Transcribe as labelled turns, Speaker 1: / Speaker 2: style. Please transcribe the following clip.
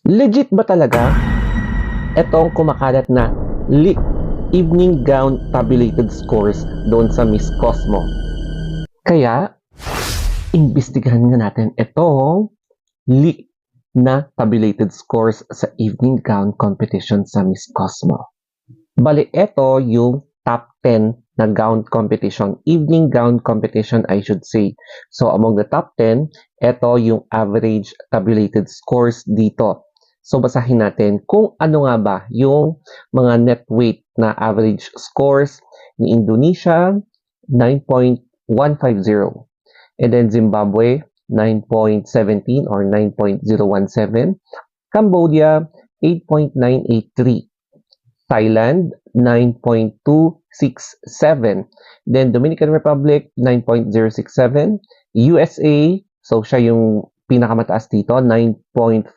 Speaker 1: Legit ba talaga etong kumakalat na leak evening gown tabulated scores doon sa Miss Cosmo? Kaya, imbestigahan nga natin itong leak na tabulated scores sa evening gown competition sa Miss Cosmo. Bali, ito yung top 10 na gown competition, evening gown competition I should say. So among the top 10, ito yung average tabulated scores dito. So basahin natin kung ano nga ba yung mga net weight na average scores ni Indonesia, 9.150. And then Zimbabwe, 9.17 or 9.017. Cambodia, 8.983. Thailand, 9.267. Then Dominican Republic, 9.067. USA, so siya yung pinakamataas dito, 9.5